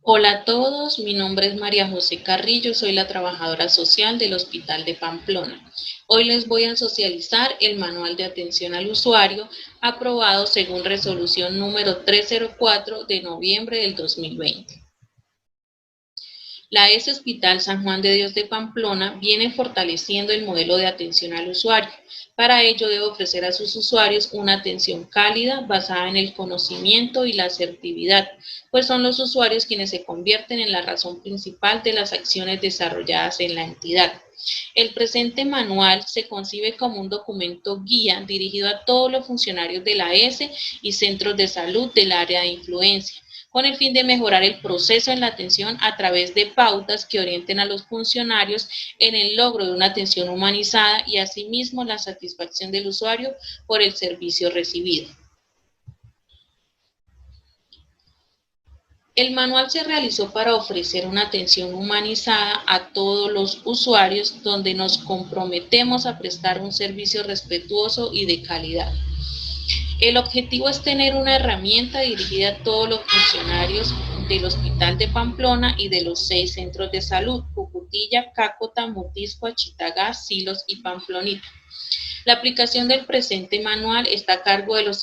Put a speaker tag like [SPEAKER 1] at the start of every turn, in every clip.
[SPEAKER 1] Hola a todos, mi nombre es María José Carrillo, soy la trabajadora social del Hospital de Pamplona. Hoy les voy a socializar el Manual de Atención al Usuario aprobado según resolución número 304 de noviembre del 2020. La ES Hospital San Juan de Dios de Pamplona viene fortaleciendo el modelo de atención al usuario. Para ello debe ofrecer a sus usuarios una atención cálida basada en el conocimiento y la asertividad, pues son los usuarios quienes se convierten en la razón principal de las acciones desarrolladas en la entidad. El presente manual se concibe como un documento guía dirigido a todos los funcionarios de la ES y centros de salud del área de influencia, con el fin de mejorar el proceso en la atención a través de pautas que orienten a los funcionarios en el logro de una atención humanizada y asimismo la satisfacción del usuario por el servicio recibido. El manual se realizó para ofrecer una atención humanizada a todos los usuarios, donde nos comprometemos a prestar un servicio respetuoso y de calidad. El objetivo es tener una herramienta dirigida a todos los funcionarios del Hospital de Pamplona y de los 6 centros de salud: Cucutilla, Cácota, Motisco, Chitagá, Silos y Pamplonita. La aplicación del presente manual está a cargo de los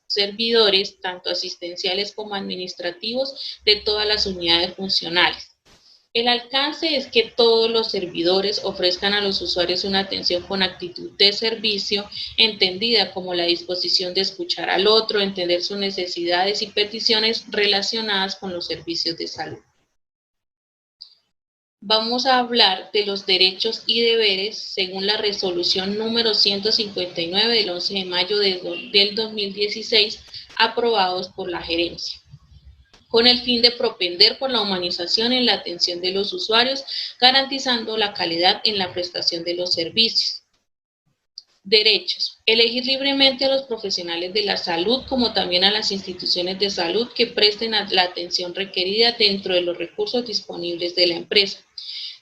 [SPEAKER 1] servidores, tanto asistenciales como administrativos, de todas las unidades funcionales. El alcance es que todos los servidores ofrezcan a los usuarios una atención con actitud de servicio, entendida como la disposición de escuchar al otro, entender sus necesidades y peticiones relacionadas con los servicios de salud. Vamos a hablar de los derechos y deberes según la resolución número 159 del 11 de mayo del 2016, aprobados por la gerencia, con el fin de propender por la humanización en la atención de los usuarios, garantizando la calidad en la prestación de los servicios. Derechos: elegir libremente a los profesionales de la salud, como también a las instituciones de salud que presten la atención requerida dentro de los recursos disponibles de la empresa.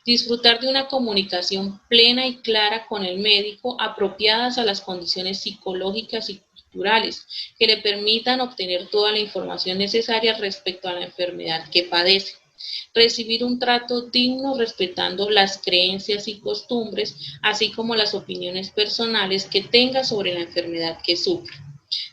[SPEAKER 1] Disfrutar de una comunicación plena y clara con el médico, apropiadas a las condiciones psicológicas y culturales, que le permitan obtener toda la información necesaria respecto a la enfermedad que padece. Recibir un trato digno respetando las creencias y costumbres, así como las opiniones personales que tenga sobre la enfermedad que sufre.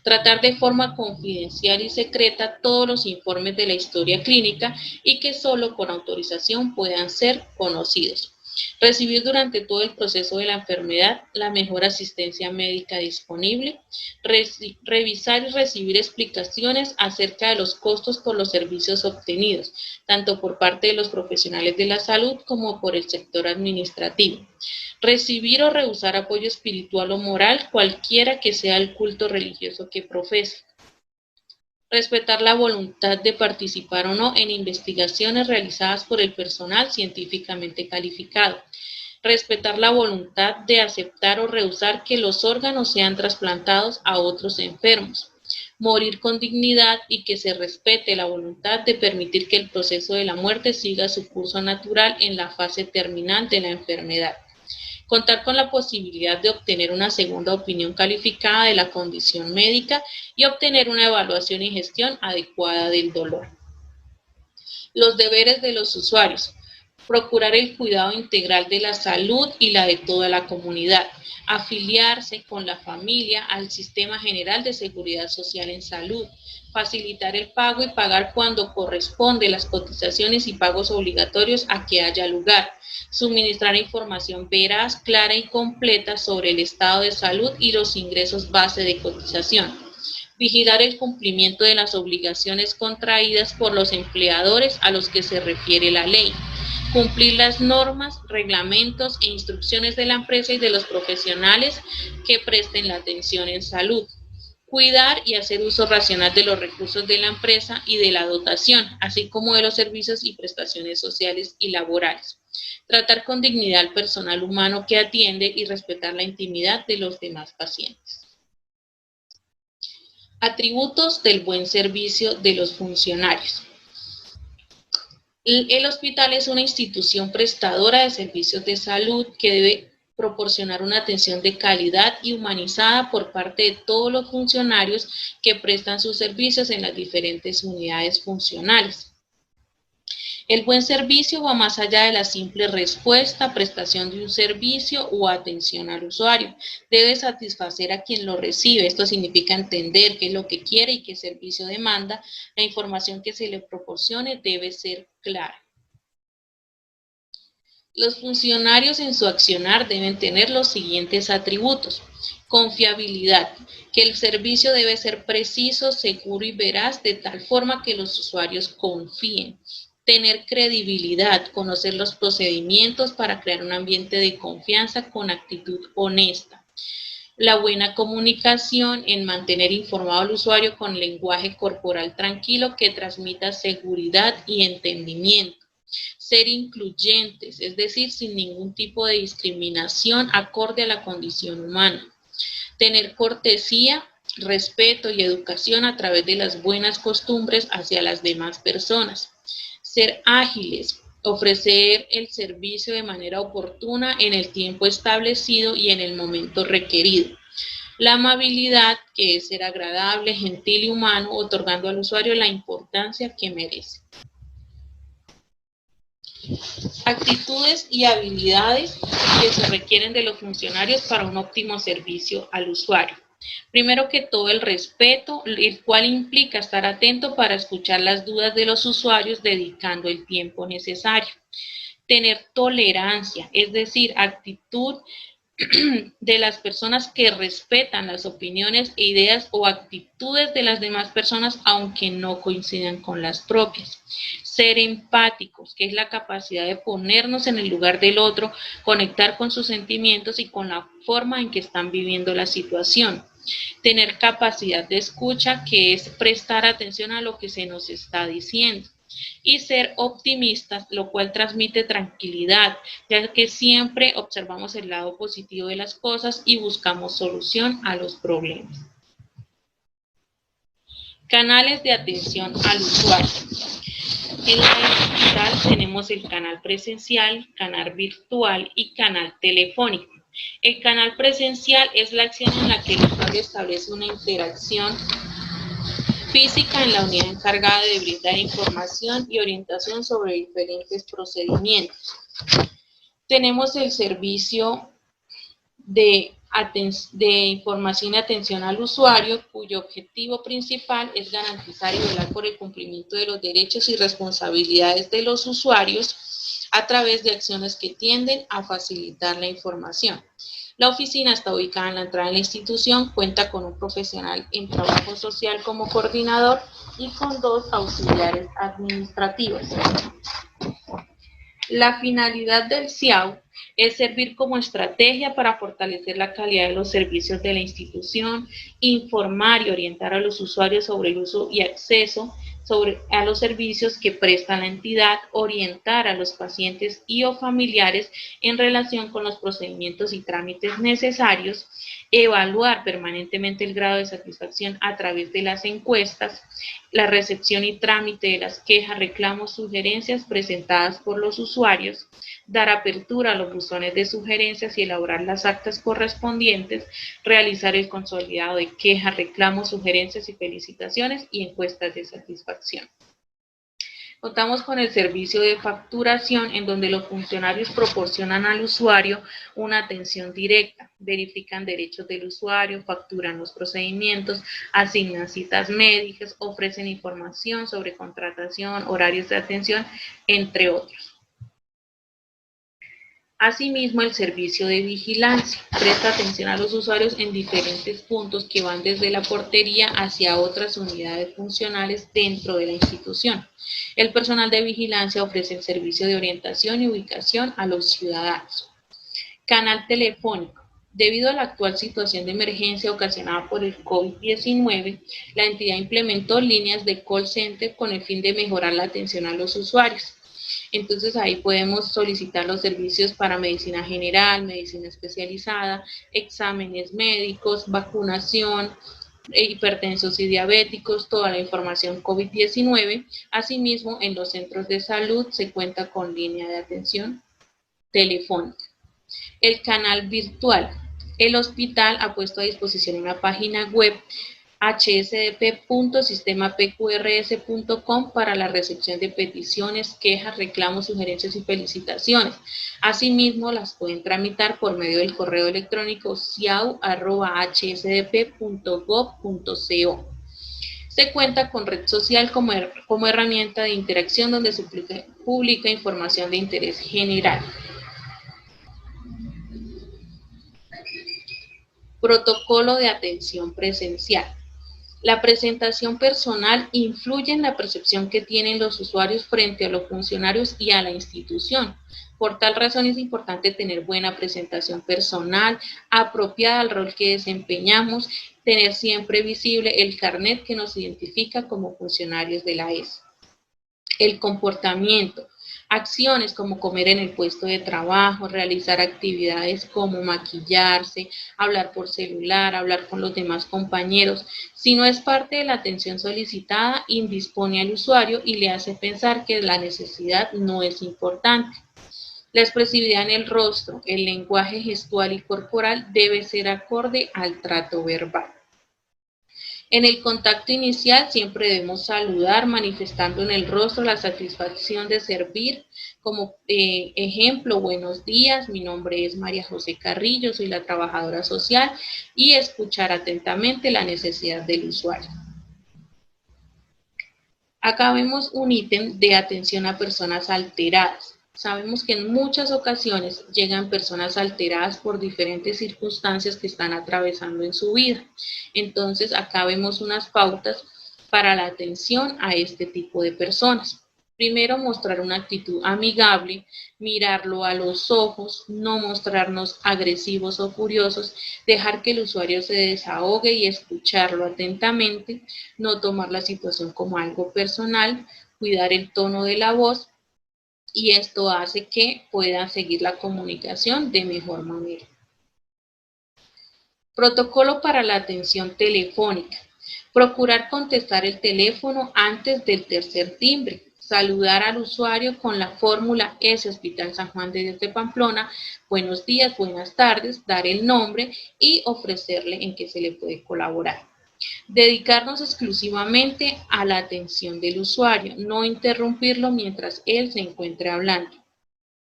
[SPEAKER 1] Tratar de forma confidencial y secreta todos los informes de la historia clínica y que solo con autorización puedan ser conocidos. Recibir durante todo el proceso de la enfermedad la mejor asistencia médica disponible. Revisar y recibir explicaciones acerca de los costos por los servicios obtenidos, tanto por parte de los profesionales de la salud como por el sector administrativo. Recibir o rehusar apoyo espiritual o moral, cualquiera que sea el culto religioso que profese. Respetar la voluntad de participar o no en investigaciones realizadas por el personal científicamente calificado. Respetar la voluntad de aceptar o rehusar que los órganos sean trasplantados a otros enfermos. Morir con dignidad y que se respete la voluntad de permitir que el proceso de la muerte siga su curso natural en la fase terminal de la enfermedad. Contar con la posibilidad de obtener una segunda opinión calificada de la condición médica y obtener una evaluación y gestión adecuada del dolor. Los deberes de los usuarios: procurar el cuidado integral de la salud y la de toda la comunidad, afiliarse con la familia al Sistema General de Seguridad Social en Salud, facilitar el pago y pagar cuando corresponde las cotizaciones y pagos obligatorios a que haya lugar, suministrar información veraz, clara y completa sobre el estado de salud y los ingresos base de cotización. Vigilar el cumplimiento de las obligaciones contraídas por los empleadores a los que se refiere la ley. Cumplir las normas, reglamentos e instrucciones de la empresa y de los profesionales que presten la atención en salud. Cuidar y hacer uso racional de los recursos de la empresa y de la dotación, así como de los servicios y prestaciones sociales y laborales. Tratar con dignidad al personal humano que atiende y respetar la intimidad de los demás pacientes. Atributos del buen servicio de los funcionarios. El hospital es una institución prestadora de servicios de salud que debe proporcionar una atención de calidad y humanizada por parte de todos los funcionarios que prestan sus servicios en las diferentes unidades funcionales. El buen servicio va más allá de la simple respuesta, prestación de un servicio o atención al usuario. Debe satisfacer a quien lo recibe. Esto significa entender qué es lo que quiere y qué servicio demanda. La información que se le proporcione debe ser clara. Los funcionarios en su accionar deben tener los siguientes atributos. Confiabilidad, que el servicio debe ser preciso, seguro y veraz de tal forma que los usuarios confíen. Tener credibilidad, conocer los procedimientos para crear un ambiente de confianza con actitud honesta. La buena comunicación en mantener informado al usuario con lenguaje corporal tranquilo que transmita seguridad y entendimiento. Ser incluyentes, es decir, sin ningún tipo de discriminación acorde a la condición humana. Tener cortesía, respeto y educación a través de las buenas costumbres hacia las demás personas. Ser ágiles, ofrecer el servicio de manera oportuna en el tiempo establecido y en el momento requerido. La amabilidad, que es ser agradable, gentil y humano, otorgando al usuario la importancia que merece. Actitudes y habilidades que se requieren de los funcionarios para un óptimo servicio al usuario. Primero que todo, el respeto, el cual implica estar atento para escuchar las dudas de los usuarios dedicando el tiempo necesario. Tener tolerancia, es decir, actitud de las personas que respetan las opiniones, ideas o actitudes de las demás personas aunque no coincidan con las propias. Ser empáticos, que es la capacidad de ponernos en el lugar del otro, conectar con sus sentimientos y con la forma en que están viviendo la situación. Tener capacidad de escucha, que es prestar atención a lo que se nos está diciendo. Y ser optimistas, lo cual transmite tranquilidad, ya que siempre observamos el lado positivo de las cosas y buscamos solución a los problemas. Canales de atención al usuario. En la digital tenemos el canal presencial, canal virtual y canal telefónico. El canal presencial es la acción en la que el usuario establece una interacción física en la unidad encargada de brindar información y orientación sobre diferentes procedimientos. Tenemos el servicio de información y atención al usuario, cuyo objetivo principal es garantizar y velar por el cumplimiento de los derechos y responsabilidades de los usuarios a través de acciones que tienden a facilitar la información. La oficina está ubicada en la entrada de la institución, cuenta con un profesional en trabajo social como coordinador y con 2 auxiliares administrativos. La finalidad del CIAU es servir como estrategia para fortalecer la calidad de los servicios de la institución, informar y orientar a los usuarios sobre el uso y acceso a los servicios que presta la entidad, orientar a los pacientes y o familiares en relación con los procedimientos y trámites necesarios, evaluar permanentemente el grado de satisfacción a través de las encuestas, la recepción y trámite de las quejas, reclamos, sugerencias presentadas por los usuarios, dar apertura a los buzones de sugerencias y elaborar las actas correspondientes, realizar el consolidado de quejas, reclamos, sugerencias y felicitaciones y encuestas de satisfacción. Contamos con el servicio de facturación, en donde los funcionarios proporcionan al usuario una atención directa, verifican derechos del usuario, facturan los procedimientos, asignan citas médicas, ofrecen información sobre contratación, horarios de atención, entre otros. Asimismo, el servicio de vigilancia presta atención a los usuarios en diferentes puntos que van desde la portería hacia otras unidades funcionales dentro de la institución. El personal de vigilancia ofrece el servicio de orientación y ubicación a los ciudadanos. Canal telefónico. Debido a la actual situación de emergencia ocasionada por el COVID-19, la entidad implementó líneas de call center con el fin de mejorar la atención a los usuarios. Entonces ahí podemos solicitar los servicios para medicina general, medicina especializada, exámenes médicos, vacunación, hipertensos y diabéticos, toda la información COVID-19. Asimismo, en los centros de salud se cuenta con línea de atención telefónica. El canal virtual. El hospital ha puesto a disposición una página web hsdp.sistemapqrs.com para la recepción de peticiones, quejas, reclamos, sugerencias y felicitaciones. Asimismo, las pueden tramitar por medio del correo electrónico ciau@hsdp.gov.co. Se cuenta con red social como herramienta de interacción donde se publica información de interés general. Protocolo de atención presencial. La presentación personal influye en la percepción que tienen los usuarios frente a los funcionarios y a la institución. Por tal razón es importante tener buena presentación personal, apropiada al rol que desempeñamos, tener siempre visible el carnet que nos identifica como funcionarios de la ES. El comportamiento. Acciones como comer en el puesto de trabajo, realizar actividades como maquillarse, hablar por celular, hablar con los demás compañeros. Si no es parte de la atención solicitada, indispone al usuario y le hace pensar que la necesidad no es importante. La expresividad en el rostro, el lenguaje gestual y corporal debe ser acorde al trato verbal. En el contacto inicial siempre debemos saludar manifestando en el rostro la satisfacción de servir. Como ejemplo, buenos días, mi nombre es María José Carrillo, soy la trabajadora social, y escuchar atentamente la necesidad del usuario. Acá vemos un ítem de atención a personas alteradas. Sabemos que en muchas ocasiones llegan personas alteradas por diferentes circunstancias que están atravesando en su vida. Entonces, acá vemos unas pautas para la atención a este tipo de personas. Primero, mostrar una actitud amigable, mirarlo a los ojos, no mostrarnos agresivos o furiosos, dejar que el usuario se desahogue y escucharlo atentamente, no tomar la situación como algo personal, cuidar el tono de la voz, y esto hace que puedan seguir la comunicación de mejor manera. Protocolo para la atención telefónica. Procurar contestar el teléfono antes del tercer timbre. Saludar al usuario con la fórmula S Hospital San Juan de Dios de Pamplona, buenos días, buenas tardes, dar el nombre y ofrecerle en qué se le puede colaborar. Dedicarnos exclusivamente a la atención del usuario, no interrumpirlo mientras él se encuentre hablando.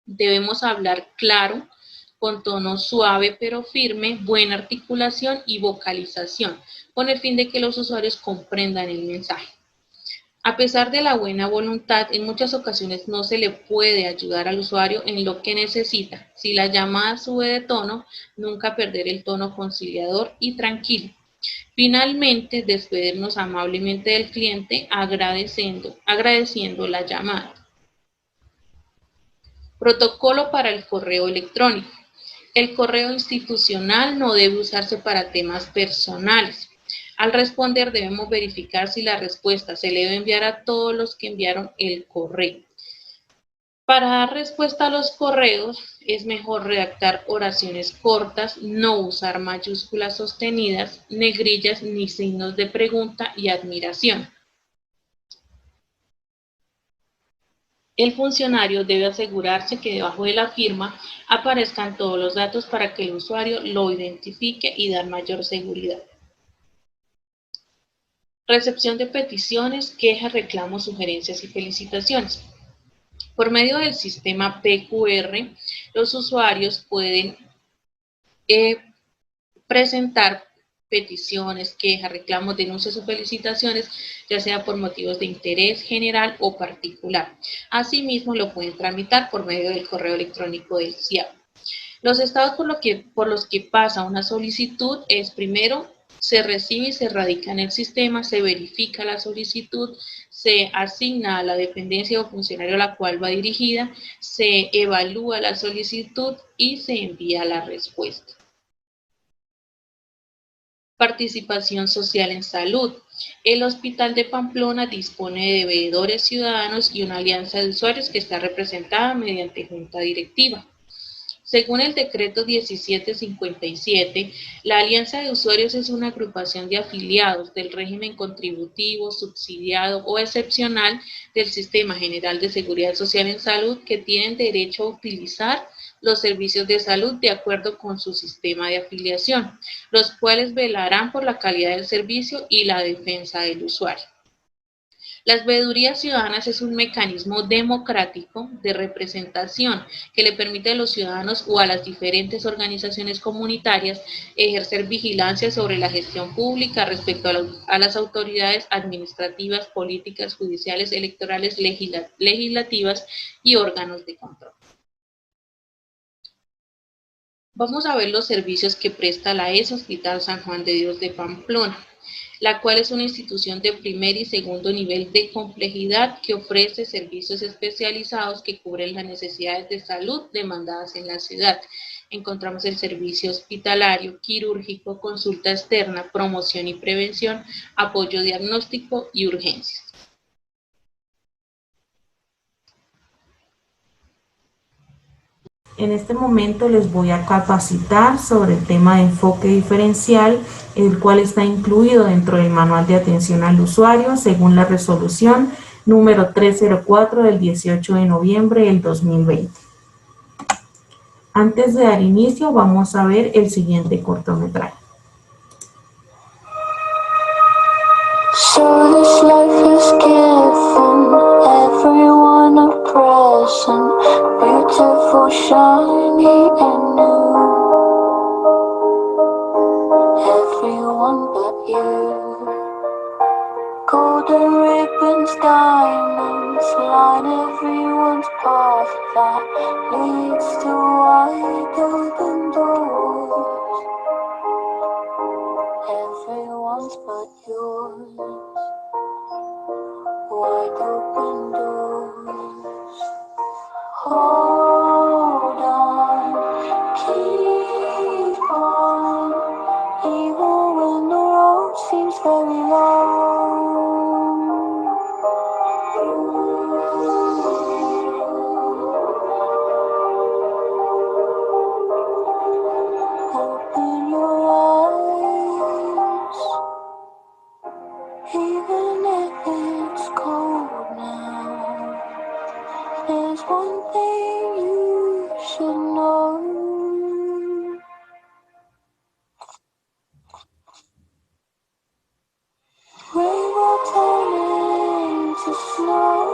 [SPEAKER 1] Debemos hablar claro, con tono suave pero firme, buena articulación y vocalización, con el fin de que los usuarios comprendan el mensaje. A pesar de la buena voluntad, en muchas ocasiones no se le puede ayudar al usuario en lo que necesita. Si la llamada sube de tono, nunca perder el tono conciliador y tranquilo. Finalmente, despedirnos amablemente del cliente agradeciendo la llamada. Protocolo para el correo electrónico. El correo institucional no debe usarse para temas personales. Al responder debemos verificar si la respuesta se le debe enviar a todos los que enviaron el correo. Para dar respuesta a los correos es mejor redactar oraciones cortas, no usar mayúsculas sostenidas, negrillas ni signos de pregunta y admiración. El funcionario debe asegurarse que debajo de la firma aparezcan todos los datos para que el usuario lo identifique y dar mayor seguridad. Recepción de peticiones, quejas, reclamos, sugerencias y felicitaciones. Por medio del sistema PQR, los usuarios pueden presentar peticiones, quejas, reclamos, denuncias o felicitaciones, ya sea por motivos de interés general o particular. Asimismo, lo pueden tramitar por medio del correo electrónico del CIAP. Los estados por los que pasa una solicitud es: primero, se recibe y se radica en el sistema, se verifica la solicitud, se asigna a la dependencia o funcionario a la cual va dirigida, se evalúa la solicitud y se envía la respuesta. Participación social en salud. El Hospital de Pamplona dispone de veedores ciudadanos y una alianza de usuarios que está representada mediante junta directiva. Según el decreto 1757, la Alianza de Usuarios es una agrupación de afiliados del régimen contributivo, subsidiado o excepcional del Sistema General de Seguridad Social en Salud que tienen derecho a utilizar los servicios de salud de acuerdo con su sistema de afiliación, los cuales velarán por la calidad del servicio y la defensa del usuario. Las veedurías ciudadanas es un mecanismo democrático de representación que le permite a los ciudadanos o a las diferentes organizaciones comunitarias ejercer vigilancia sobre la gestión pública respecto a las autoridades administrativas, políticas, judiciales, electorales, legislativas y órganos de control. Vamos a ver los servicios que presta la ES Hospital San Juan de Dios de Pamplona, la cual es una institución de primer y segundo nivel de complejidad que ofrece servicios especializados que cubren las necesidades de salud demandadas en la ciudad. Encontramos el servicio hospitalario, quirúrgico, consulta externa, promoción y prevención, apoyo diagnóstico y urgencias.
[SPEAKER 2] En este momento les voy a capacitar sobre el tema de enfoque diferencial, el cual está incluido dentro del manual de atención al usuario según la resolución número 304 del 18 de noviembre del 2020. Antes de dar inicio, vamos a ver el siguiente cortometraje.
[SPEAKER 3] So this life has given everyone a present, beautiful, shiny and new. Everyone but you. Golden ribbons, diamonds line everyone's path that leads to wide open doors. Everyone's but yours. Wide open doors. Hold on, keep on, even when the road seems very long. Open your eyes, even if it's cold now. There's one thing you should know. Rain will turn into snow.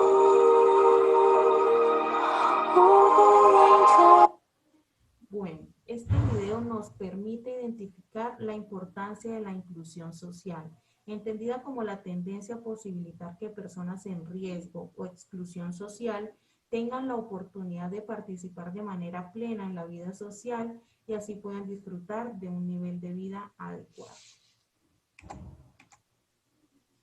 [SPEAKER 2] Bueno, este video nos permite identificar la importancia de la inclusión social, entendida como la tendencia a posibilitar que personas en riesgo o exclusión social tengan la oportunidad de participar de manera plena en la vida social y así puedan disfrutar de un nivel de vida adecuado.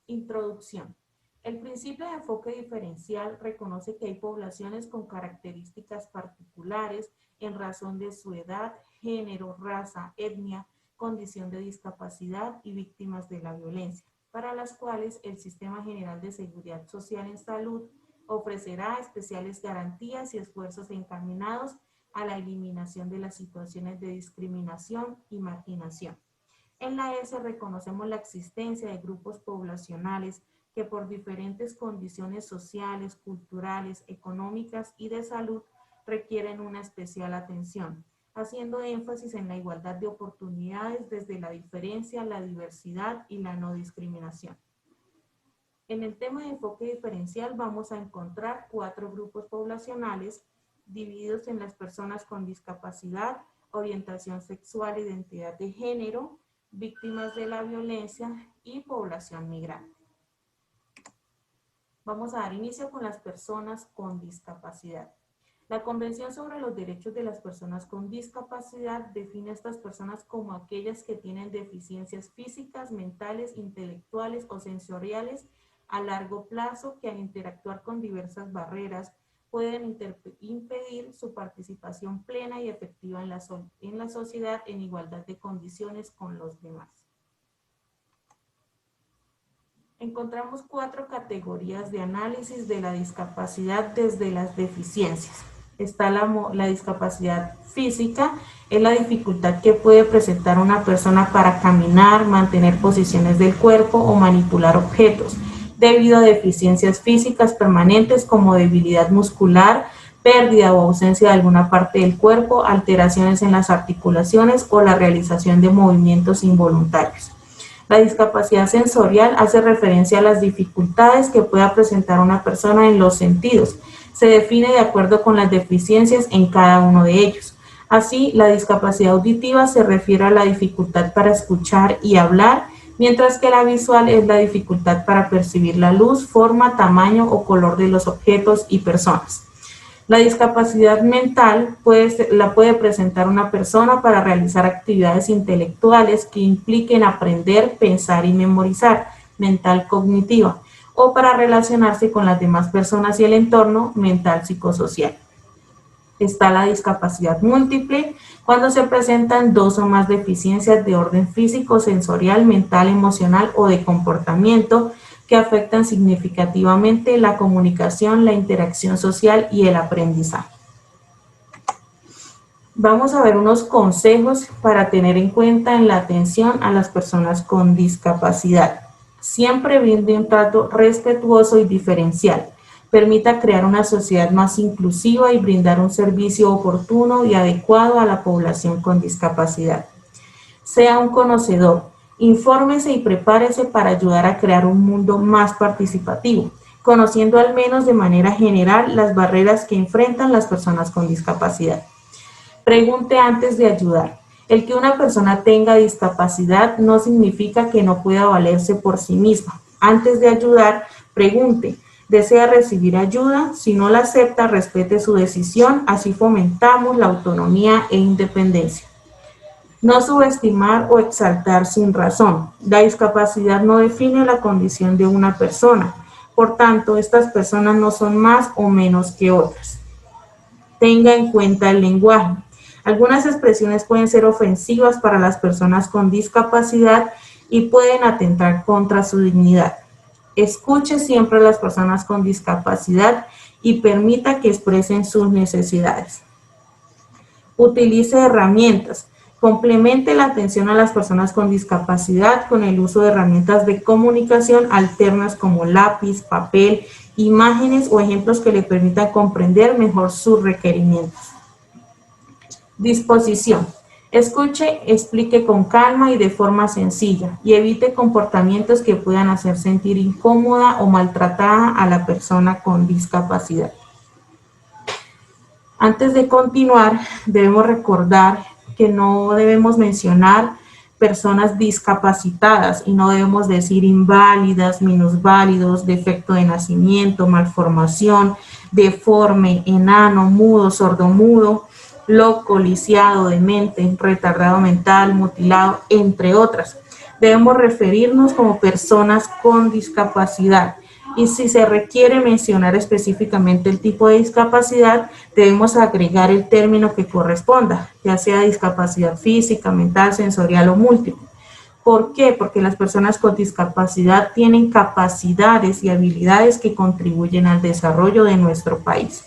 [SPEAKER 2] Introducción. El principio de enfoque diferencial reconoce que hay poblaciones con características particulares en razón de su edad, género, raza, etnia, condición de discapacidad y víctimas de la violencia, para las cuales el Sistema General de Seguridad Social en Salud ofrecerá especiales garantías y esfuerzos encaminados a la eliminación de las situaciones de discriminación y marginación. En la ES reconocemos la existencia de grupos poblacionales que por diferentes condiciones sociales, culturales, económicas y de salud requieren una especial atención, haciendo énfasis en la igualdad de oportunidades desde la diferencia, la diversidad y la no discriminación. En el tema de enfoque diferencial vamos a encontrar 4 grupos poblacionales divididos en las personas con discapacidad, orientación sexual, identidad de género, víctimas de la violencia y población migrante. Vamos a dar inicio con las personas con discapacidad. La Convención sobre los Derechos de las Personas con Discapacidad define a estas personas como aquellas que tienen deficiencias físicas, mentales, intelectuales o sensoriales a largo plazo que al interactuar con diversas barreras pueden impedir su participación plena y efectiva en la sociedad en igualdad de condiciones con los demás. Encontramos 4 categorías de análisis de la discapacidad desde las deficiencias. Está la discapacidad física, es la dificultad que puede presentar una persona para caminar, mantener posiciones del cuerpo o manipular objetos, debido a deficiencias físicas permanentes como debilidad muscular, pérdida o ausencia de alguna parte del cuerpo, alteraciones en las articulaciones o la realización de movimientos involuntarios. La discapacidad sensorial hace referencia a las dificultades que pueda presentar una persona en los sentidos. Se define de acuerdo con las deficiencias en cada uno de ellos. Así, la discapacidad auditiva se refiere a la dificultad para escuchar y hablar, mientras que la visual es la dificultad para percibir la luz, forma, tamaño o color de los objetos y personas. La discapacidad mental la puede presentar una persona para realizar actividades intelectuales que impliquen aprender, pensar y memorizar, mental cognitiva, o para relacionarse con las demás personas y el entorno, mental psicosocial. Está la discapacidad múltiple, cuando se presentan dos o más deficiencias de orden físico, sensorial, mental, emocional o de comportamiento que afectan significativamente la comunicación, la interacción social y el aprendizaje. Vamos a ver unos consejos para tener en cuenta en la atención a las personas con discapacidad. Siempre brinde un trato respetuoso y diferencial. Permita crear una sociedad más inclusiva y brindar un servicio oportuno y adecuado a la población con discapacidad. Sea un conocedor. Infórmese y prepárese para ayudar a crear un mundo más participativo, conociendo al menos de manera general las barreras que enfrentan las personas con discapacidad. Pregunte antes de ayudar. El que una persona tenga discapacidad no significa que no pueda valerse por sí misma. Antes de ayudar, pregunte. ¿Desea recibir ayuda? Si no la acepta, respete su decisión, así fomentamos la autonomía e independencia. No subestimar o exaltar sin razón. La discapacidad no define la condición de una persona. Por tanto, estas personas no son más o menos que otras. Tenga en cuenta el lenguaje. Algunas expresiones pueden ser ofensivas para las personas con discapacidad y pueden atentar contra su dignidad. Escuche siempre a las personas con discapacidad y permita que expresen sus necesidades. Utilice herramientas. Complemente la atención a las personas con discapacidad con el uso de herramientas de comunicación alternas como lápiz, papel, imágenes o ejemplos que le permitan comprender mejor sus requerimientos. Disposición. Escuche, explique con calma y de forma sencilla y evite comportamientos que puedan hacer sentir incómoda o maltratada a la persona con discapacidad. Antes de continuar, debemos recordar que no debemos mencionar personas discapacitadas y no debemos decir inválidas, minusválidos, defecto de nacimiento, malformación, deforme, enano, mudo, sordomudo, loco, lisiado, demente, retardado mental, mutilado, entre otras. Debemos referirnos como personas con discapacidad. Y si se requiere mencionar específicamente el tipo de discapacidad, debemos agregar el término que corresponda, ya sea discapacidad física, mental, sensorial o múltiple. ¿Por qué? Porque las personas con discapacidad tienen capacidades y habilidades que contribuyen al desarrollo de nuestro país.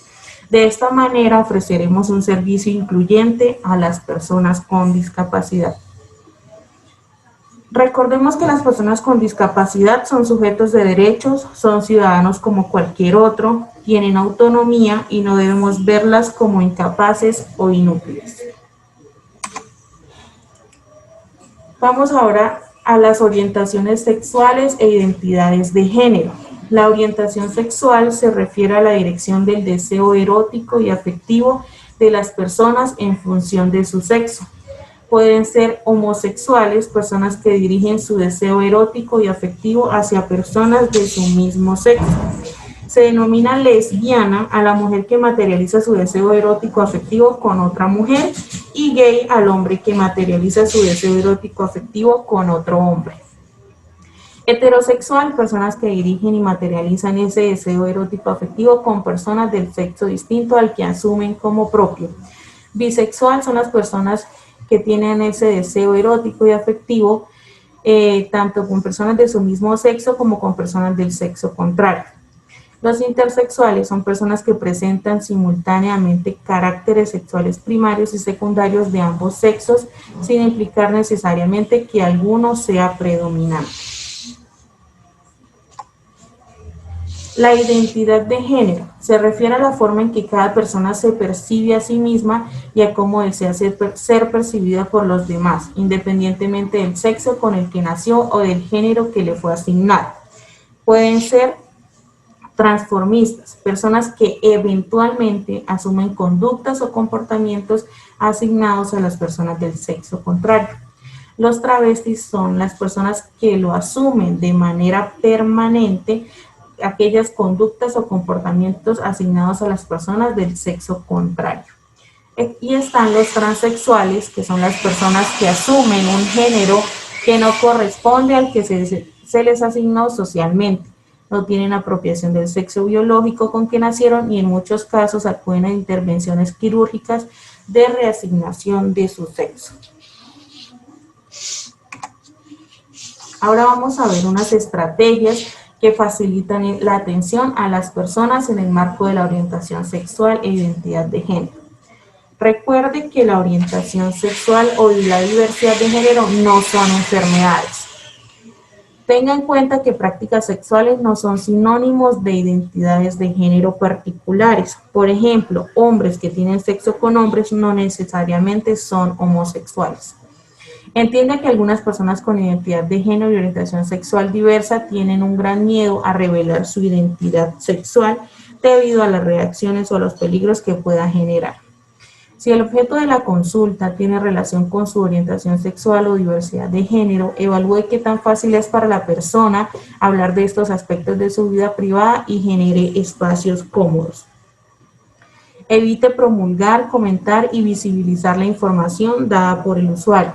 [SPEAKER 2] De esta manera ofreceremos un servicio incluyente a las personas con discapacidad. Recordemos que las personas con discapacidad son sujetos de derechos, son ciudadanos como cualquier otro, tienen autonomía y no debemos verlas como incapaces o inútiles. Vamos ahora a las orientaciones sexuales e identidades de género. La orientación sexual se refiere a la dirección del deseo erótico y afectivo de las personas en función de su sexo. Pueden ser homosexuales, personas que dirigen su deseo erótico y afectivo hacia personas de su mismo sexo. Se denomina lesbiana a la mujer que materializa su deseo erótico afectivo con otra mujer y gay al hombre que materializa su deseo erótico afectivo con otro hombre. Heterosexual, personas que dirigen y materializan ese deseo erótico afectivo con personas del sexo distinto al que asumen como propio. Bisexual son las personas que tienen ese deseo erótico y afectivo tanto con personas de su mismo sexo como con personas del sexo contrario. Los intersexuales son personas que presentan simultáneamente caracteres sexuales primarios y secundarios de ambos sexos, sin implicar necesariamente que alguno sea predominante. La identidad de género se refiere a la forma en que cada persona se percibe a sí misma y a cómo desea ser percibida por los demás, independientemente del sexo con el que nació o del género que le fue asignado. Pueden ser transformistas, personas que eventualmente asumen conductas o comportamientos asignados a las personas del sexo contrario. Los travestis son las personas que lo asumen de manera permanente, aquellas conductas o comportamientos asignados a las personas del sexo contrario. Y están los transexuales, que son las personas que asumen un género que no corresponde al que se les asignó socialmente. No tienen apropiación del sexo biológico con que nacieron y en muchos casos acuden a intervenciones quirúrgicas de reasignación de su sexo. Ahora vamos a ver unas estrategias que facilitan la atención a las personas en el marco de la orientación sexual e identidad de género. Recuerde que la orientación sexual o la diversidad de género no son enfermedades. Tenga en cuenta que prácticas sexuales no son sinónimos de identidades de género particulares. Por ejemplo, hombres que tienen sexo con hombres no necesariamente son homosexuales. Entiende que algunas personas con identidad de género y orientación sexual diversa tienen un gran miedo a revelar su identidad sexual debido a las reacciones o a los peligros que pueda generar. Si el objeto de la consulta tiene relación con su orientación sexual o diversidad de género, evalúe qué tan fácil es para la persona hablar de estos aspectos de su vida privada y genere espacios cómodos. Evite promulgar, comentar y visibilizar la información dada por el usuario.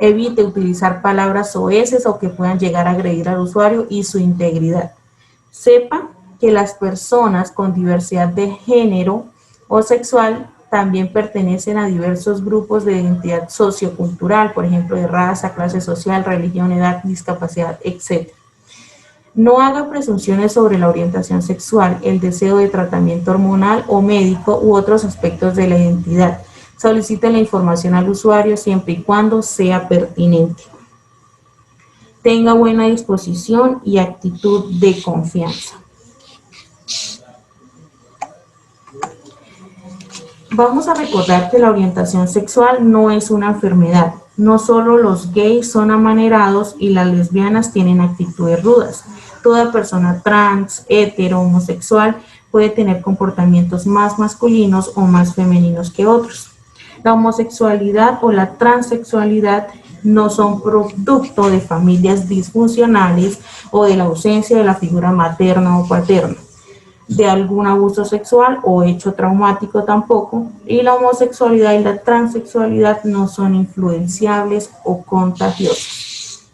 [SPEAKER 2] Evite utilizar palabras soeces o que puedan llegar a agredir al usuario y su integridad. Sepa que las personas con diversidad de género o sexual también pertenecen a diversos grupos de identidad sociocultural, por ejemplo, de raza, clase social, religión, edad, discapacidad, etc. No haga presunciones sobre la orientación sexual, el deseo de tratamiento hormonal o médico u otros aspectos de la identidad. Solicite la información al usuario siempre y cuando sea pertinente. Tenga buena disposición y actitud de confianza. Vamos a recordar que la orientación sexual no es una enfermedad. No solo los gays son amanerados y las lesbianas tienen actitudes rudas. Toda persona trans, hetero, homosexual puede tener comportamientos más masculinos o más femeninos que otros. La homosexualidad o la transexualidad no son producto de familias disfuncionales o de la ausencia de la figura materna o paterna, de algún abuso sexual o hecho traumático tampoco, y la homosexualidad y la transexualidad no son influenciables o contagiosas.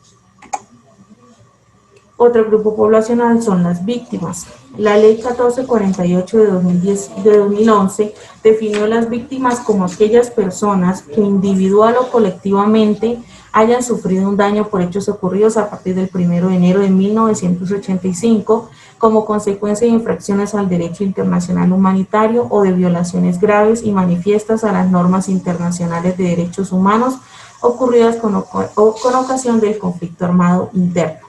[SPEAKER 2] Otro grupo poblacional son las víctimas. La Ley 1448 de 2011 definió las víctimas como aquellas personas que individual o colectivamente hayan sufrido un daño por hechos ocurridos a partir del 1 de enero de 1985 como consecuencia de infracciones al derecho internacional humanitario o de violaciones graves y manifiestas a las normas internacionales de derechos humanos ocurridas con ocasión del conflicto armado interno.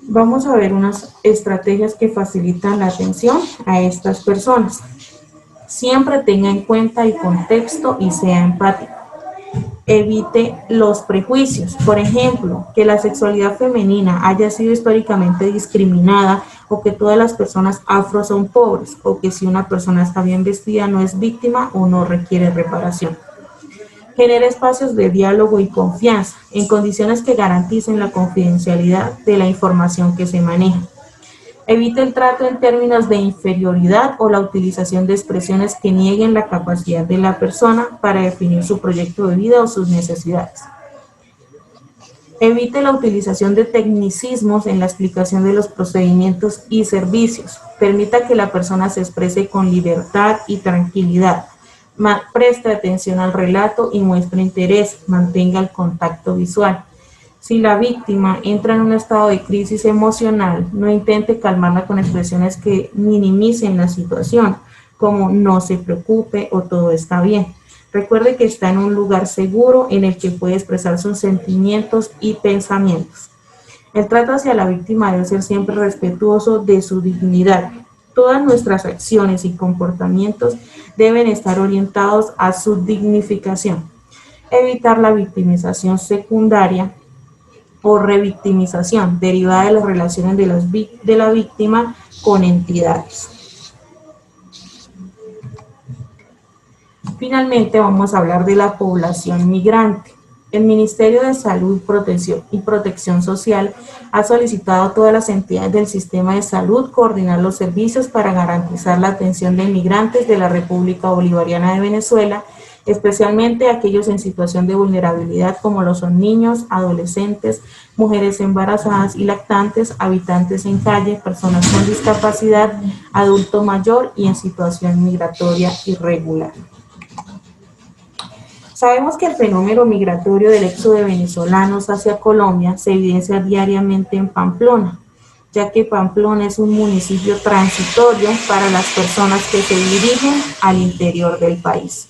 [SPEAKER 2] Vamos a ver unas estrategias que facilitan la atención a estas personas. Siempre tenga en cuenta el contexto y sea empático. Evite los prejuicios. Por ejemplo, que la sexualidad femenina haya sido históricamente discriminada o que todas las personas afro son pobres o que si una persona está bien vestida no es víctima o no requiere reparación. Genere espacios de diálogo y confianza en condiciones que garanticen la confidencialidad de la información que se maneja. Evite el trato en términos de inferioridad o la utilización de expresiones que nieguen la capacidad de la persona para definir su proyecto de vida o sus necesidades. Evite la utilización de tecnicismos en la explicación de los procedimientos y servicios. Permita que la persona se exprese con libertad y tranquilidad. Preste atención al relato y muestre interés. Mantenga el contacto visual. Si la víctima entra en un estado de crisis emocional, no intente calmarla con expresiones que minimicen la situación, como no se preocupe o todo está bien. Recuerde que está en un lugar seguro en el que puede expresar sus sentimientos y pensamientos. El trato hacia la víctima debe ser siempre respetuoso de su dignidad. Todas nuestras acciones y comportamientos deben estar orientados a su dignificación. Evitar la victimización secundaria o revictimización derivada de las relaciones de la víctima con entidades. Finalmente vamos a hablar de la población migrante. El Ministerio de Salud y Protección Social ha solicitado a todas las entidades del sistema de salud coordinar los servicios para garantizar la atención de migrantes de la República Bolivariana de Venezuela, especialmente aquellos en situación de vulnerabilidad como lo son niños, adolescentes, mujeres embarazadas y lactantes, habitantes en calle, personas con discapacidad, adulto mayor y en situación migratoria irregular. Sabemos que el fenómeno migratorio del éxodo de venezolanos hacia Colombia se evidencia diariamente en Pamplona, ya que Pamplona es un municipio transitorio para las personas que se dirigen al interior del país.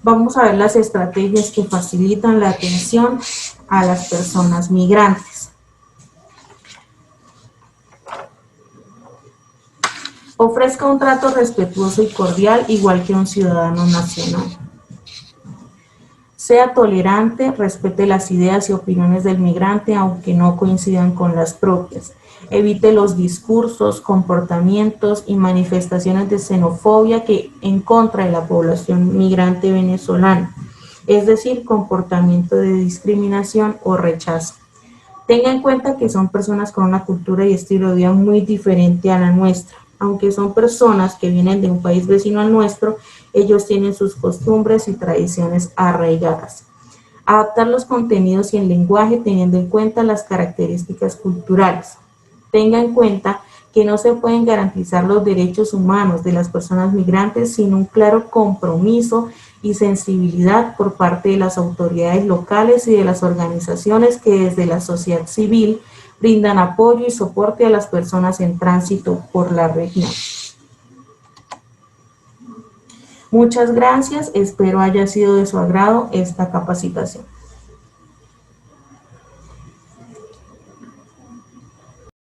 [SPEAKER 2] Vamos a ver las estrategias que facilitan la atención a las personas migrantes. Ofrezca un trato respetuoso y cordial igual que un ciudadano nacional. Sea tolerante, respete las ideas y opiniones del migrante aunque no coincidan con las propias. Evite los discursos, comportamientos y manifestaciones de xenofobia que en contra de la población migrante venezolana, es decir, comportamiento de discriminación o rechazo. Tenga en cuenta que son personas con una cultura y estilo de vida muy diferente a la nuestra. Aunque son personas que vienen de un país vecino al nuestro, ellos tienen sus costumbres y tradiciones arraigadas. Adaptar los contenidos y el lenguaje teniendo en cuenta las características culturales. Tenga en cuenta que no se pueden garantizar los derechos humanos de las personas migrantes sin un claro compromiso y sensibilidad por parte de las autoridades locales y de las organizaciones que desde la sociedad civil brindan apoyo y soporte a las personas en tránsito por la región. Muchas gracias, espero haya sido de su agrado esta capacitación.